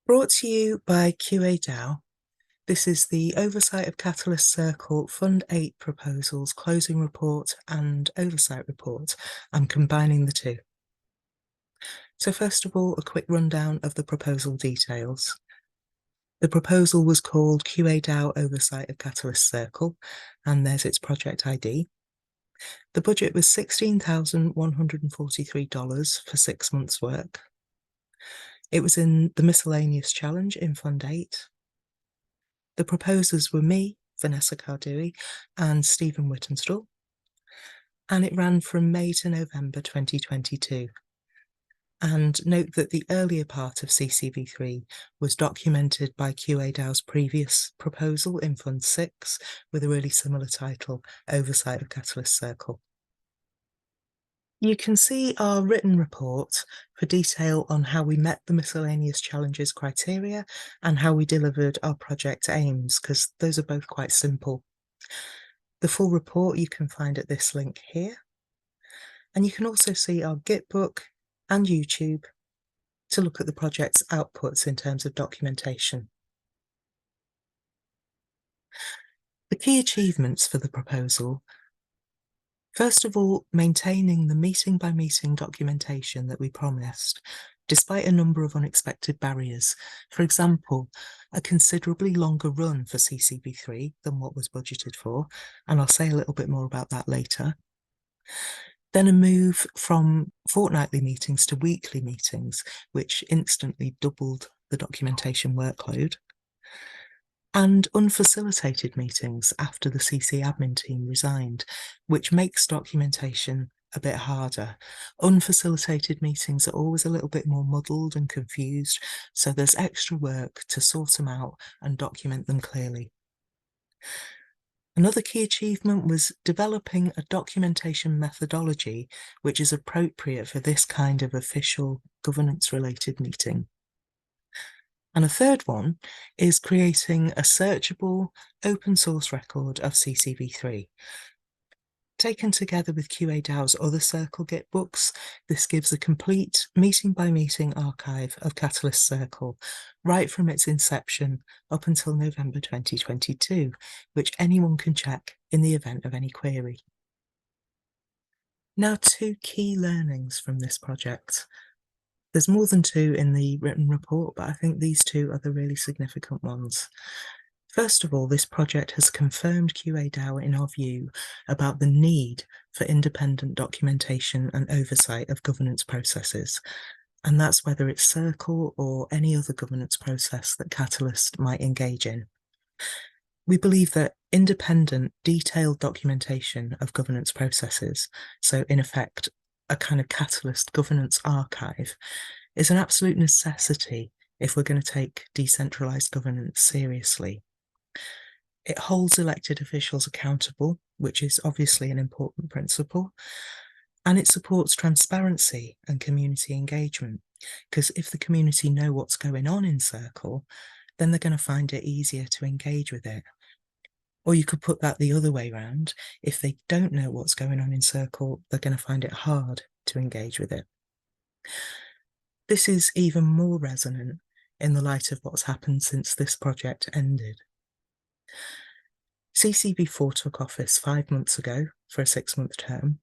Brought to you by QA DAO. This is the Oversight of Catalyst Circle Fund 8 proposals, closing report and oversight report. I'm combining the two. So first of all, a quick rundown of the proposal details. The proposal was called QA DAO Oversight of Catalyst Circle, and there's its project ID. The budget was $16,143 for 6 months' work. It was in the miscellaneous challenge in Fund 8. The proposers were me, Vanessa Cardui, and Stephen Whittenstall, and it ran from May to November 2022. And note that the earlier part of CCv3 was documented by QA DAO's previous proposal in Fund 6 with a really similar title, Oversight of Catalyst Circle. You can see our written report for detail on how we met the miscellaneous challenges criteria and how we delivered our project aims, because those are both quite simple. The full report you can find at this link here. And you can also see our Gitbook and YouTube to look at the project's outputs in terms of documentation. The key achievements for the proposal: first of all, maintaining the meeting-by-meeting documentation that we promised, despite a number of unexpected barriers. For example, a considerably longer run for CCv3 than what was budgeted for, and I'll say a little bit more about that later. Then a move from fortnightly meetings to weekly meetings, which instantly doubled the documentation workload. And unfacilitated meetings after the CC admin team resigned, which makes documentation a bit harder. Unfacilitated meetings are always a little bit more muddled and confused, so there's extra work to sort them out and document them clearly. Another key achievement was developing a documentation methodology which is appropriate for this kind of official governance-related meeting. And a third one is creating a searchable open source record of CCv3. Taken together with QA DAO's other Circle Git books, this gives a complete meeting-by-meeting archive of Catalyst Circle, right from its inception up until November 2022, which anyone can check in the event of any query. Now, two key learnings from this project. There's more than two in the written report, but I think these two are the really significant ones. First of all, this project has confirmed QA DAO in our view about the need for independent documentation and oversight of governance processes, and that's whether it's Circle or any other governance process that Catalyst might engage in. We believe that independent, detailed documentation of governance processes, so in effect, a kind of Catalyst governance archive, is an absolute necessity if we're going to take decentralized governance seriously. It holds elected officials accountable, which is obviously an important principle, and it supports transparency and community engagement, because if the community know what's going on in Circle, then they're going to find it easier to engage with it. Or you could put that the other way around. If they don't know what's going on in Circle, they're going to find it hard to engage with it. This is even more resonant in the light of what's happened since this project ended. CCv4 took office 5 months ago for a 6-month term,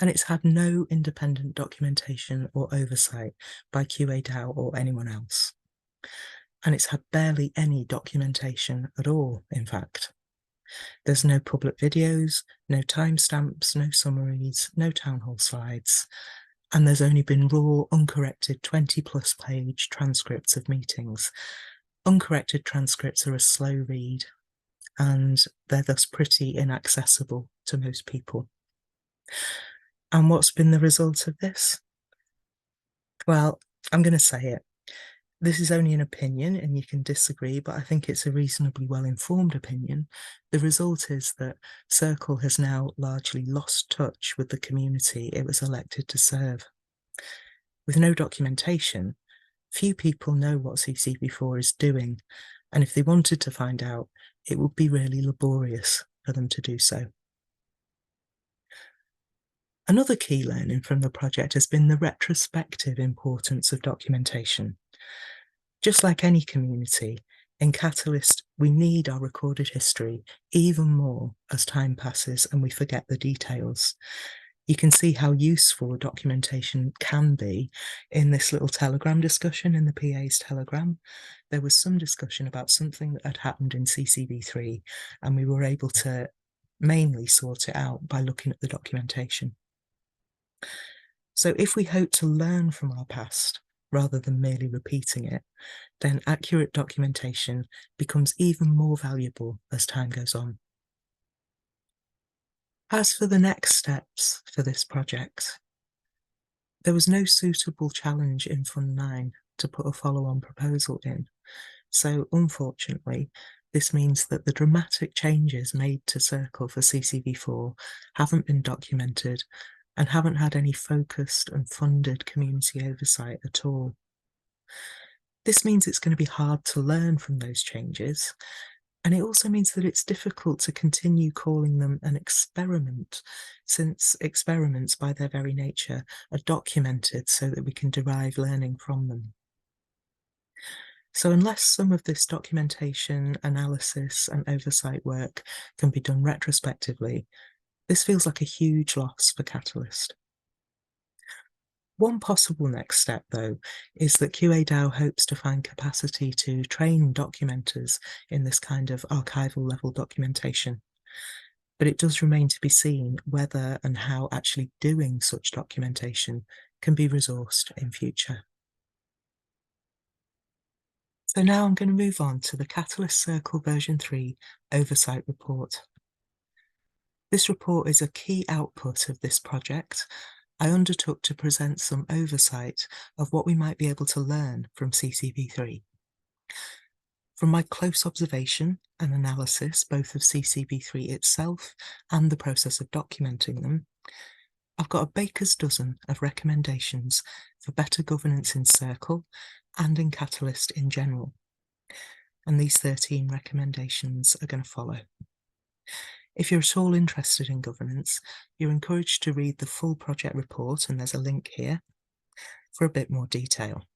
and it's had no independent documentation or oversight by QA DAO or anyone else. And it's had barely any documentation at all, in fact. There's no public videos, no timestamps, no summaries, no town hall slides, and there's only been raw, uncorrected 20-plus page transcripts of meetings. Uncorrected transcripts are a slow read, and they're thus pretty inaccessible to most people. And what's been the result of this? Well, I'm going to say it. This is only an opinion and you can disagree, but I think it's a reasonably well-informed opinion. The result is that Circle has now largely lost touch with the community it was elected to serve. With no documentation, few people know what CCv4 is doing, and if they wanted to find out, it would be really laborious for them to do so. Another key learning from the project has been the retrospective importance of documentation. Just like any community, in Catalyst, we need our recorded history even more as time passes and we forget the details. You can see how useful documentation can be in this little Telegram discussion in the PA's Telegram. There was some discussion about something that had happened in CCv3, and we were able to mainly sort it out by looking at the documentation. So if we hope to learn from our past rather than merely repeating it, then accurate documentation becomes even more valuable as time goes on. As for the next steps for this project, there was no suitable challenge in Fund 9 to put a follow-on proposal in, so unfortunately this means that the dramatic changes made to Circle for CCv4 haven't been documented and haven't had any focused and funded community oversight at all. This means it's going to be hard to learn from those changes, and it also means that it's difficult to continue calling them an experiment, since experiments by their very nature are documented so that we can derive learning from them. So unless some of this documentation, analysis and oversight work can be done retrospectively, this feels like a huge loss for Catalyst. One possible next step, though, is that QA-DAO hopes to find capacity to train documenters in this kind of archival level documentation. But it does remain to be seen whether and how actually doing such documentation can be resourced in future. So now I'm going to move on to the Catalyst Circle version 3 Oversight Report. This report is a key output of this project. I undertook to present some oversight of what we might be able to learn from CCv3. From my close observation and analysis both of CCv3 itself and the process of documenting them, I've got a baker's dozen of recommendations for better governance in Circle and in Catalyst in general. And these 13 recommendations are going to follow. If you're at all interested in governance, you're encouraged to read the full project report, and there's a link here, for a bit more detail.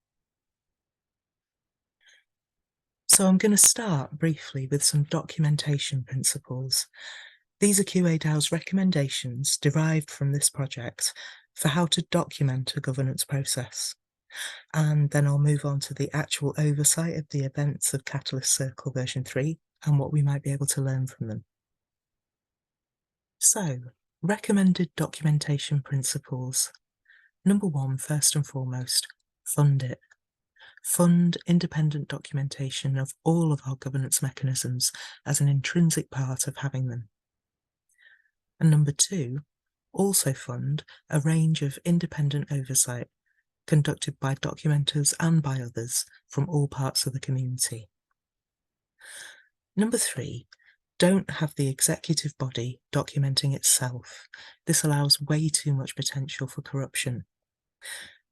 So I'm going to start briefly with some documentation principles. These are QA-DAO's recommendations derived from this project for how to document a governance process. And then I'll move on to the actual oversight of the events of Catalyst Circle version 3 and what we might be able to learn from them. So, recommended documentation principles. Number 1, first and foremost, fund it. Fund independent documentation of all of our governance mechanisms as an intrinsic part of having them. And number 2, also fund a range of independent oversight conducted by documenters and by others from all parts of the community. Number 3, don't have the executive body documenting itself. This allows way too much potential for corruption.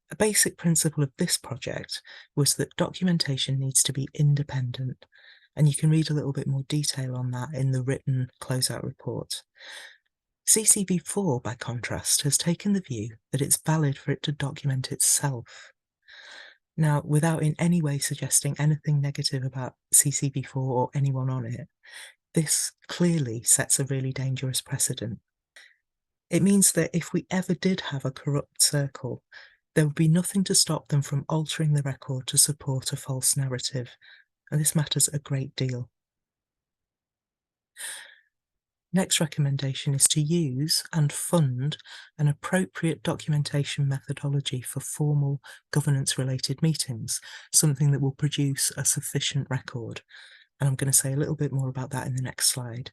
A basic principle of this project was that documentation needs to be independent, and you can read a little bit more detail on that in the written closeout report. CCv4, by contrast, has taken the view that it's valid for it to document itself. Now, without in any way suggesting anything negative about CCv4 or anyone on it, this clearly sets a really dangerous precedent. It means that if we ever did have a corrupt circle, there would be nothing to stop them from altering the record to support a false narrative, and this matters a great deal. Next recommendation is to use and fund an appropriate documentation methodology for formal governance-related meetings, something that will produce a sufficient record. And I'm going to say a little bit more about that in the next slide.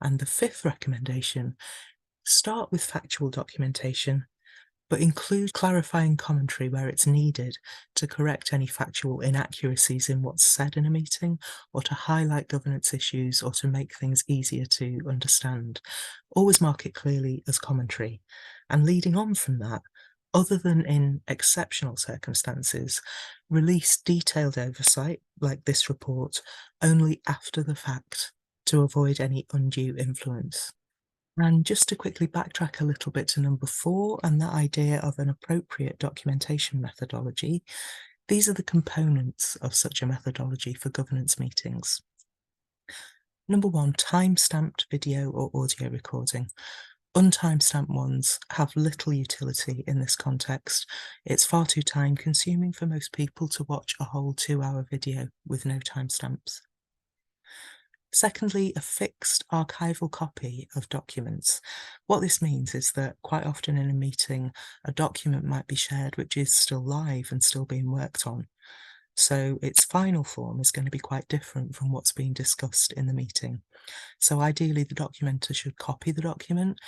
And the 5th recommendation, start with factual documentation, but include clarifying commentary where it's needed to correct any factual inaccuracies in what's said in a meeting, or to highlight governance issues, or to make things easier to understand. Always mark it clearly as commentary. And leading on from that, other than in exceptional circumstances, release detailed oversight, like this report, only after the fact to avoid any undue influence. And just to quickly backtrack a little bit to number 4 and that idea of an appropriate documentation methodology, These are the components of such a methodology for governance meetings. Number 1, time-stamped video or audio recording. Untimestamped ones have little utility in this context. It's far too time-consuming for most people to watch a whole 2-hour video with no timestamps. Secondly, a fixed archival copy of documents. What this means is that quite often in a meeting, a document might be shared which is still live and still being worked on. So its final form is going to be quite different from what's being discussed in the meeting. So ideally, the documenter should copy the document,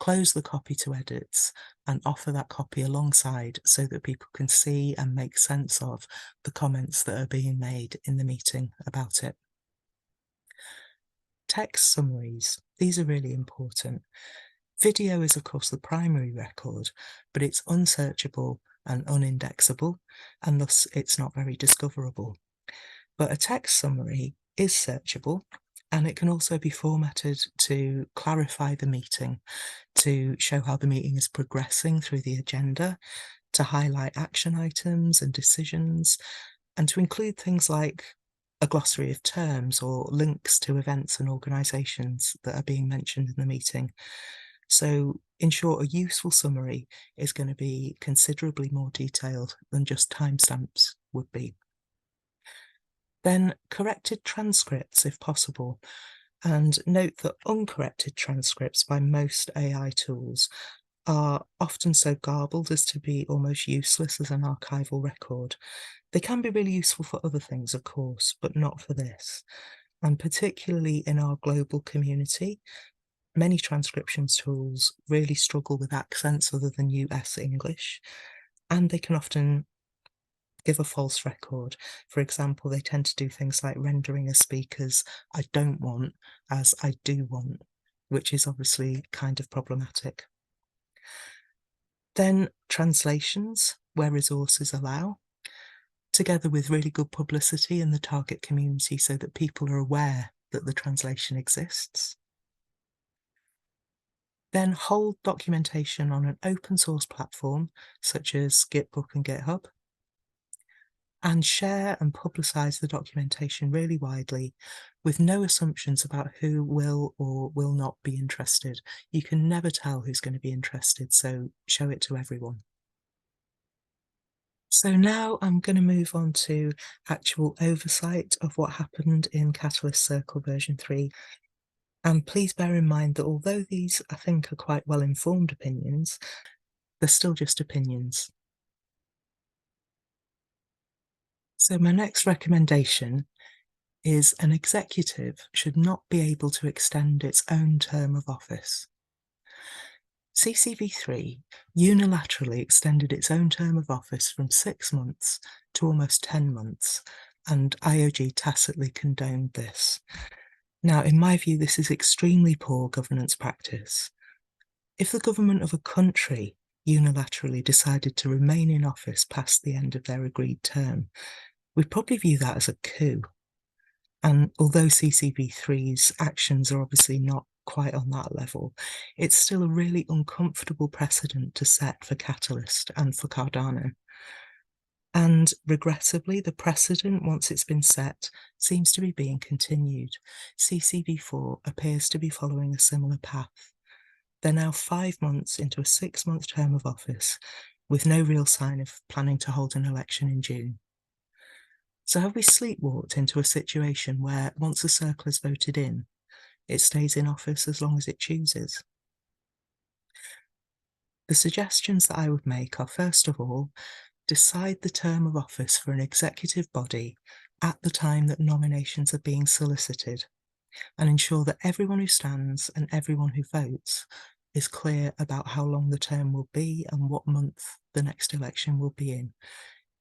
close the copy to edits, and offer that copy alongside so that people can see and make sense of the comments that are being made in the meeting about it. Text summaries. These are really important. Video is, of course, the primary record, but it's unsearchable and unindexable, and thus it's not very discoverable. But a text summary is searchable, and it can also be formatted to clarify the meeting, to show how the meeting is progressing through the agenda, to highlight action items and decisions, and to include things like a glossary of terms or links to events and organisations that are being mentioned in the meeting. So, in short, a useful summary is going to be considerably more detailed than just timestamps would be. Then corrected transcripts if possible, and note that uncorrected transcripts by most AI tools are often so garbled as to be almost useless as an archival record. They can be really useful for other things, of course, but not for this. And particularly in our global community, many transcriptions tools really struggle with accents other than US English, and they can often give a false record. For example, they tend to do things like rendering a speaker's "I don't want" as "I do want," which is obviously kind of problematic. Then translations, where resources allow, together with really good publicity in the target community so that people are aware that the translation exists. Then hold documentation on an open source platform such as Gitbook and GitHub, and share and publicize the documentation really widely with no assumptions about who will or will not be interested. You can never tell who's going to be interested, so show it to everyone. So now I'm going to move on to actual oversight of what happened in Catalyst Circle version 3. And please bear in mind that although these, I think, are quite well-informed opinions, they're still just opinions. So my next recommendation is an executive should not be able to extend its own term of office. CCv3 unilaterally extended its own term of office from 6 months to almost 10 months, and IOG tacitly condoned this. Now, in my view, this is extremely poor governance practice. If the government of a country unilaterally decided to remain in office past the end of their agreed term, we'd probably view that as a coup. And although CCv3's actions are obviously not quite on that level, it's still a really uncomfortable precedent to set for Catalyst and for Cardano. And regrettably, the precedent, once it's been set, seems to be being continued. CCv4 appears to be following a similar path. They're now 5 months into a 6-month term of office, with no real sign of planning to hold an election in June. So have we sleepwalked into a situation where once a circle is voted in, it stays in office as long as it chooses? The suggestions that I would make are, first of all, decide the term of office for an executive body at the time that nominations are being solicited, and ensure that everyone who stands and everyone who votes is clear about how long the term will be and what month the next election will be in.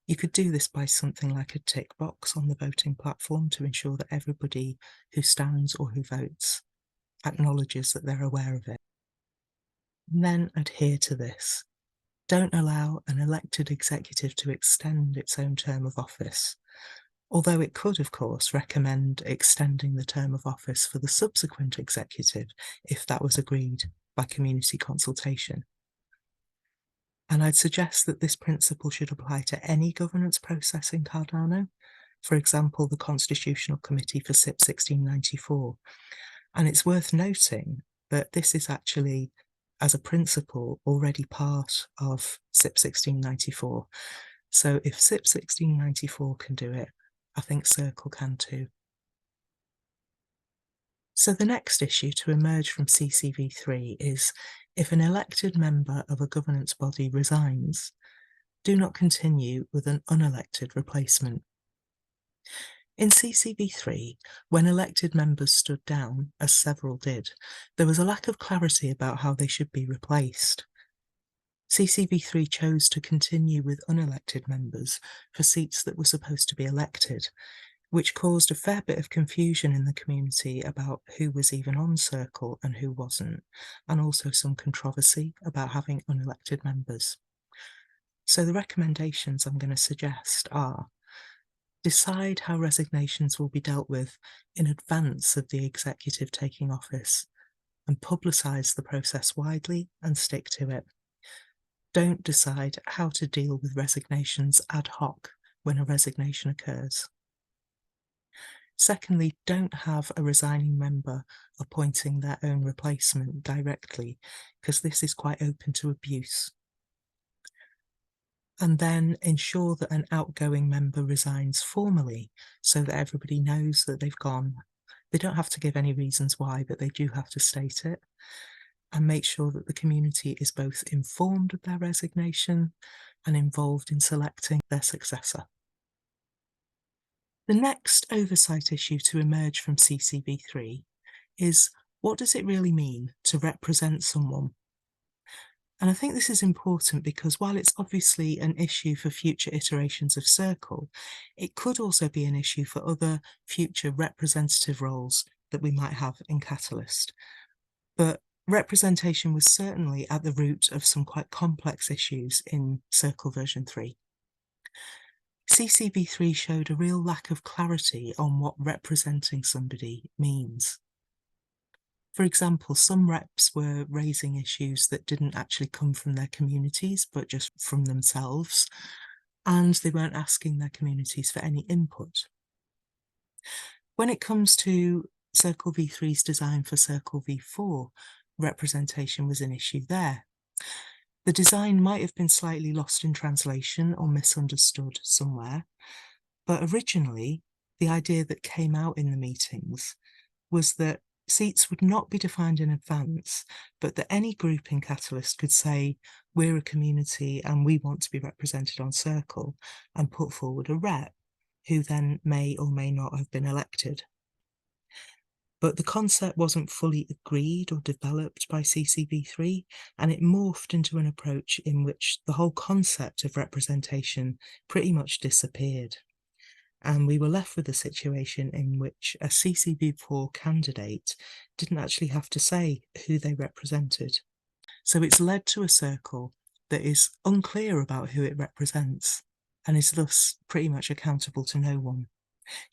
You could do this by something like a tick box on the voting platform to ensure that everybody who stands or who votes acknowledges that they're aware of it. And then adhere to this. Don't allow an elected executive to extend its own term of office, although it could, of course, recommend extending the term of office for the subsequent executive if that was agreed by community consultation. And I'd suggest that this principle should apply to any governance process in Cardano, for example, the Constitutional Committee for CIP 1694. And it's worth noting that this is actually, as a principle, already part of CIP 1694. So if CIP 1694 can do it, I think Circle can too. So the next issue to emerge from CCv3 is if an elected member of a governance body resigns, do not continue with an unelected replacement. In CCv3, when elected members stood down, as several did, there was a lack of clarity about how they should be replaced. CCv3 chose to continue with unelected members for seats that were supposed to be elected, which caused a fair bit of confusion in the community about who was even on Circle and who wasn't, and also some controversy about having unelected members. So the recommendations I'm going to suggest are: decide how resignations will be dealt with in advance of the executive taking office, and publicise the process widely and stick to it. Don't decide how to deal with resignations ad hoc when a resignation occurs. Secondly, don't have a resigning member appointing their own replacement directly, because this is quite open to abuse. And then ensure that an outgoing member resigns formally so that everybody knows that they've gone. They don't have to give any reasons why, but they do have to state it. And make sure that the community is both informed of their resignation and involved in selecting their successor. The next oversight issue to emerge from CCv3 is, what does it really mean to represent someone? And I think this is important because while it's obviously an issue for future iterations of Circle, it could also be an issue for other future representative roles that we might have in Catalyst. But representation was certainly at the root of some quite complex issues in Circle version 3. CCv3 showed a real lack of clarity on what representing somebody means. For example, some reps were raising issues that didn't actually come from their communities, but just from themselves, and they weren't asking their communities for any input. When it comes to Circle v3's design for Circle v4, representation was an issue there. The design might have been slightly lost in translation or misunderstood somewhere, but originally the idea that came out in the meetings was that seats would not be defined in advance, but that any group in Catalyst could say, we're a community and we want to be represented on Circle, and put forward a rep, who then may or may not have been elected. But the concept wasn't fully agreed or developed by CCv3, and it morphed into an approach in which the whole concept of representation pretty much disappeared. And we were left with a situation in which a CCv4 candidate didn't actually have to say who they represented. So it's led to a Circle that is unclear about who it represents, and is thus pretty much accountable to no one.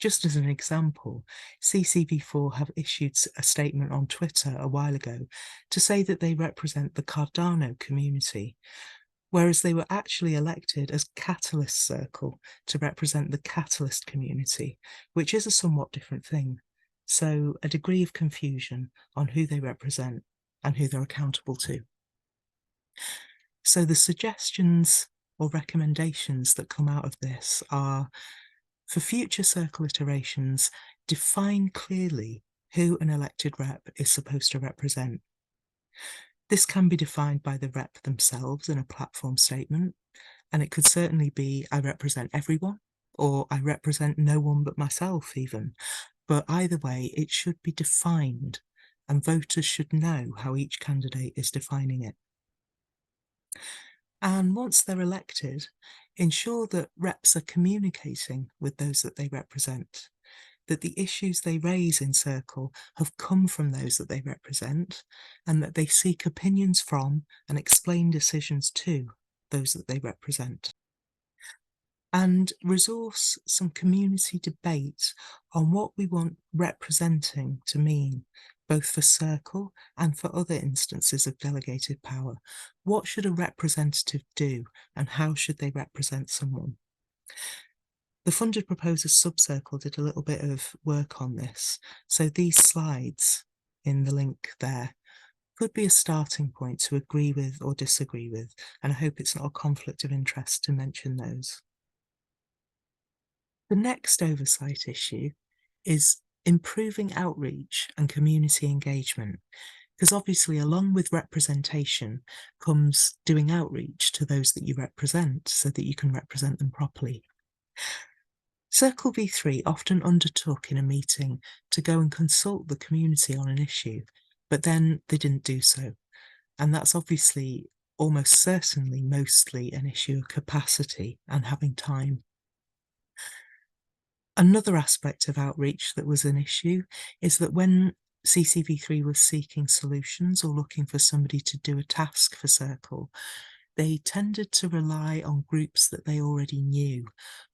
Just as an example, CCv4 have issued a statement on Twitter a while ago to say that they represent the Cardano community, whereas they were actually elected as Catalyst Circle to represent the Catalyst community, which is a somewhat different thing. So a degree of confusion on who they represent and who they're accountable to. So the suggestions or recommendations that come out of this are, for future Circle iterations, define clearly who an elected rep is supposed to represent. This can be defined by the rep themselves in a platform statement, and it could certainly be, I represent everyone, or I represent no one but myself even. But either way, it should be defined, and voters should know how each candidate is defining it. And once they're elected, ensure that reps are communicating with those that they represent, that the issues they raise in Circle have come from those that they represent, and that they seek opinions from and explain decisions to those that they represent. And resource some community debate on what we want representing to mean, both for Circle and for other instances of delegated power. What should a representative do, and how should they represent someone? The funded proposers subcircle did a little bit of work on this, so these slides in the link there could be a starting point to agree with or disagree with, and I hope it's not a conflict of interest to mention those. The next oversight issue is improving outreach and community engagement, because obviously along with representation comes doing outreach to those that you represent so that you can represent them properly. Circle V3 often undertook in a meeting to go and consult the community on an issue, but then they didn't do so. And that's obviously almost certainly mostly an issue of capacity and having time. Another aspect of outreach that was an issue is that when CCv3 was seeking solutions or looking for somebody to do a task for Circle, they tended to rely on groups that they already knew,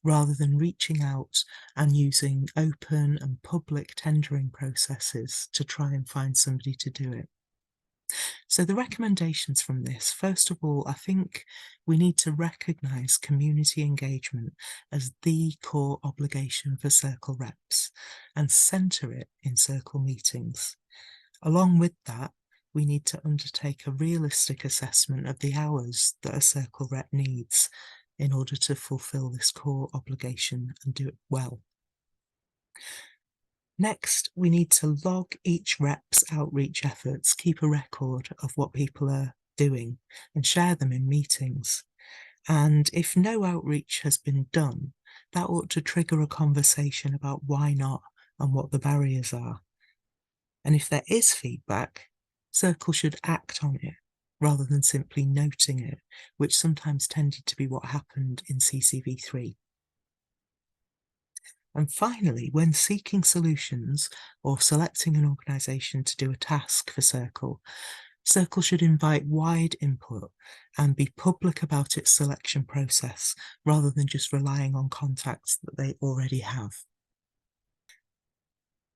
rather than reaching out and using open and public tendering processes to try and find somebody to do it. So the recommendations from this, first of all, I think we need to recognise community engagement as the core obligation for Circle reps and centre it in Circle meetings. Along with that, we need to undertake a realistic assessment of the hours that a Circle rep needs in order to fulfil this core obligation and do it well. Next, we need to log each rep's outreach efforts, keep a record of what people are doing and share them in meetings. And if no outreach has been done, that ought to trigger a conversation about why not and what the barriers are. And if there is feedback, Circle should act on it rather than simply noting it, which sometimes tended to be what happened in CCv3. And finally, when seeking solutions or selecting an organisation to do a task for Circle, Circle should invite wide input and be public about its selection process, rather than just relying on contacts that they already have.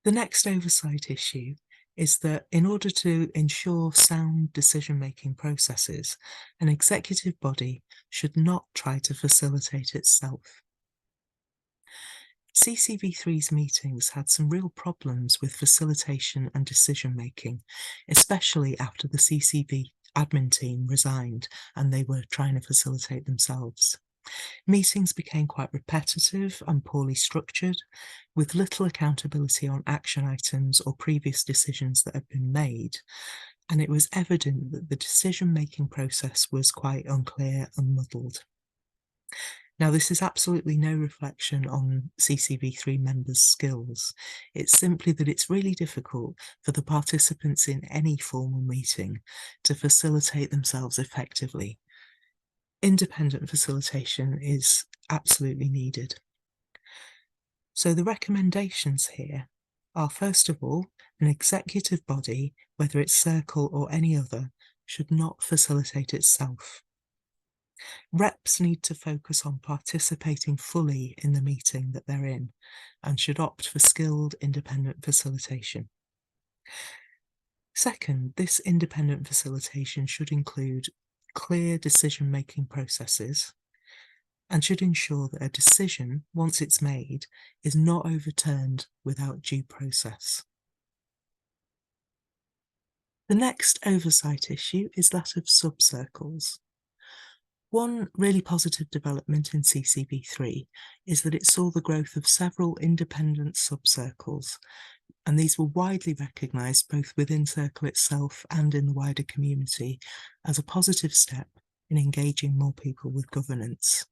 The next oversight issue is that in order to ensure sound decision-making processes, an executive body should not try to facilitate itself. CCv3's meetings had some real problems with facilitation and decision-making, especially after the CCv admin team resigned and they were trying to facilitate themselves. Meetings became quite repetitive and poorly structured, with little accountability on action items or previous decisions that had been made, and it was evident that the decision-making process was quite unclear and muddled. Now, this is absolutely no reflection on CCv3 members' skills. It's simply that it's really difficult for the participants in any formal meeting to facilitate themselves effectively. Independent facilitation is absolutely needed. So the recommendations here are, first of all, an executive body, whether it's Circle or any other, should not facilitate itself. Reps need to focus on participating fully in the meeting that they're in and should opt for skilled independent facilitation. Second, this independent facilitation should include clear decision-making processes and should ensure that a decision, once it's made, is not overturned without due process. The next oversight issue is that of subcircles. One really positive development in CCv3 is that it saw the growth of several independent subcircles, and these were widely recognised both within Circle itself and in the wider community as a positive step in engaging more people with governance.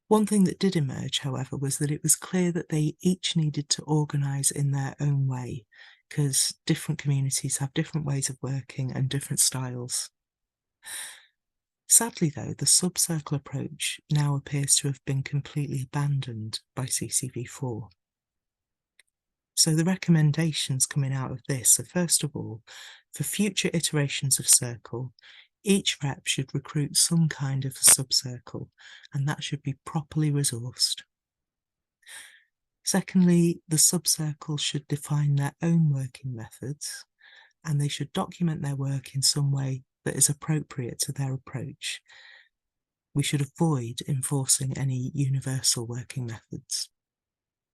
One thing that did emerge, however, was that it was clear that they each needed to organise in their own way, because different communities have different ways of working and different styles. Sadly, though, the subcircle approach now appears to have been completely abandoned by CCv4. So the recommendations coming out of this are, first of all, for future iterations of Circle, each rep should recruit some kind of a subcircle, and that should be properly resourced. Secondly, the subcircles should define their own working methods, and they should document their work in some way that is appropriate to their approach. We should avoid enforcing any universal working methods.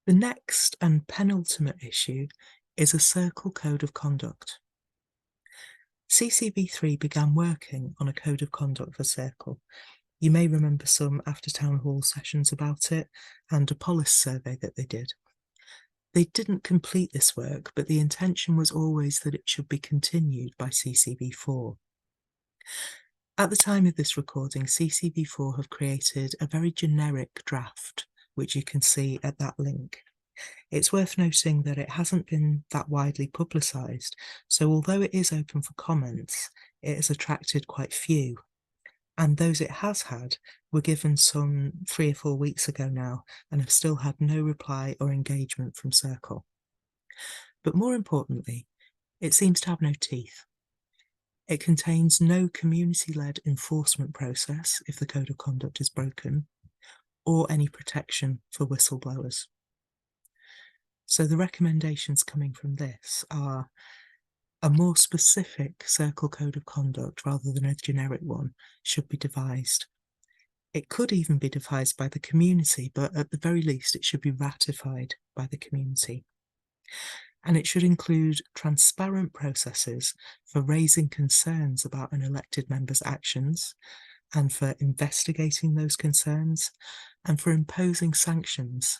The next and penultimate issue is a circle code of conduct. CCv3 began working on a code of conduct for Circle. You may remember some after town hall sessions about it and a policy survey that they did. They didn't complete this work, but the intention was always that it should be continued by CCv4. At the time of this recording, CCv4 have created a very generic draft, which you can see at that link. It's worth noting that it hasn't been that widely publicised, so although it is open for comments, it has attracted quite few. And those it has had were given some 3 or 4 weeks ago now, and have still had no reply or engagement from Circle. But more importantly, it seems to have no teeth. It contains no community-led enforcement process if the code of conduct is broken, or any protection for whistleblowers. So the recommendations coming from this are a more specific Circle code of conduct rather than a generic one should be devised. It could even be devised by the community, but at the very least it should be ratified by the community. And it should include transparent processes for raising concerns about an elected member's actions, and for investigating those concerns, and for imposing sanctions,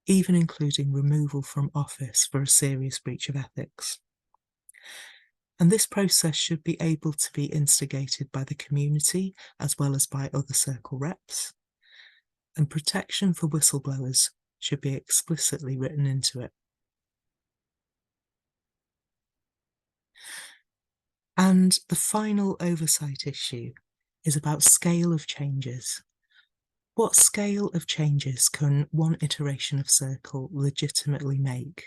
even including removal from office for a serious breach of ethics. And this process should be able to be instigated by the community as well as by other Circle reps, and protection for whistleblowers should be explicitly written into it. And the final oversight issue is about scale of changes. What scale of changes can one iteration of Circle legitimately make?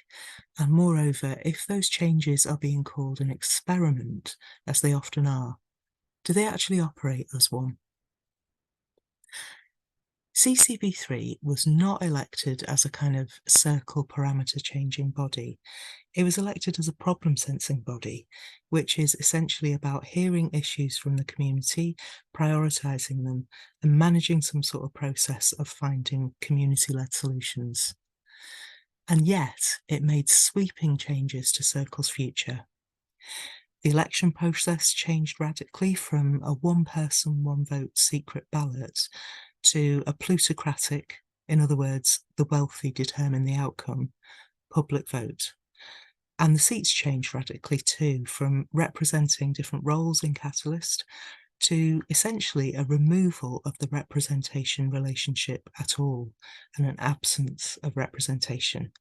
And moreover, if those changes are being called an experiment, as they often are, do they actually operate as one? CCv3 was not elected as a kind of Circle parameter changing body. It was elected as a problem sensing body, which is essentially about hearing issues from the community, prioritising them, and managing some sort of process of finding community-led solutions. And yet, it made sweeping changes to Circle's future. The election process changed radically from a one-person, one-vote secret ballot to a plutocratic, in other words, the wealthy determine the outcome, public vote. And the seats changed radically too, from representing different roles in Catalyst to essentially a removal of the representation relationship at all, and an absence of representation.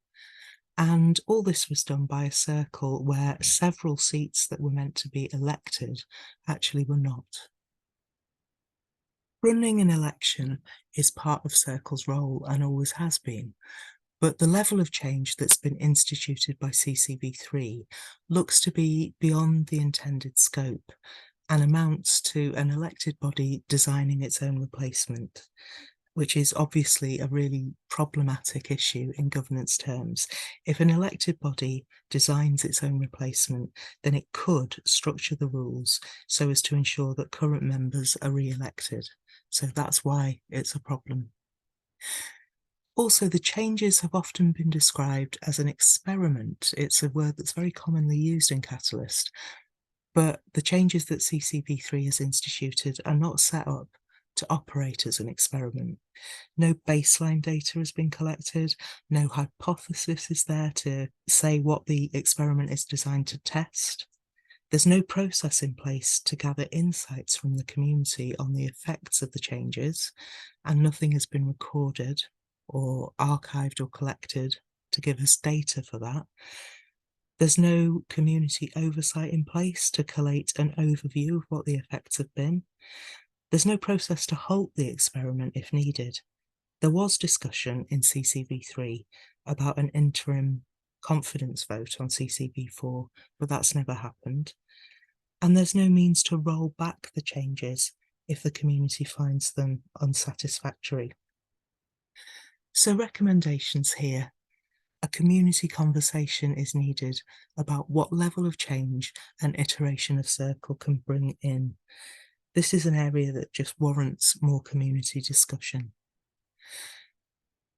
And all this was done by a Circle where several seats that were meant to be elected actually were not. Running an election is part of Circle's role and always has been, but the level of change that's been instituted by CCv3 looks to be beyond the intended scope and amounts to an elected body designing its own replacement, which is obviously a really problematic issue in governance terms. If an elected body designs its own replacement, then it could structure the rules so as to ensure that current members are re-elected. So that's why it's a problem. Also, the changes have often been described as an experiment. It's a word that's very commonly used in Catalyst, but the changes that CCv3 has instituted are not set up to operate as an experiment. No baseline data has been collected, no hypothesis is there to say what the experiment is designed to test. There's no process in place to gather insights from the community on the effects of the changes, and nothing has been recorded or archived or collected to give us data for that. There's no community oversight in place to collate an overview of what the effects have been. There's no process to halt the experiment if needed. There was discussion in CCv3 about an interim confidence vote on CCv4, but that's never happened. And there's no means to roll back the changes if the community finds them unsatisfactory. So recommendations here. A community conversation is needed about what level of change an iteration of Circle can bring in. This is an area that just warrants more community discussion.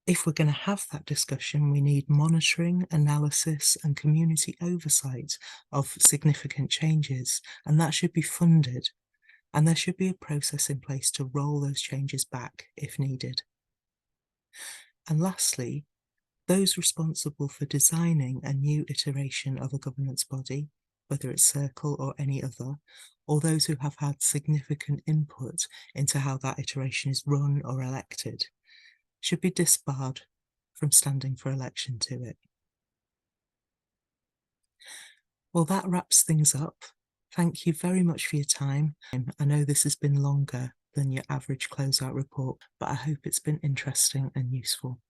If we're going to have that discussion, we need monitoring, analysis, and community oversight of significant changes, and that should be funded. And there should be a process in place to roll those changes back if needed. And lastly, those responsible for designing a new iteration of a governance body, whether it's Circle or any other, or those who have had significant input into how that iteration is run or elected, should be disbarred from standing for election to it. Well, that wraps things up. Thank you very much for your time. I know this has been longer than your average closeout report, but I hope it's been interesting and useful.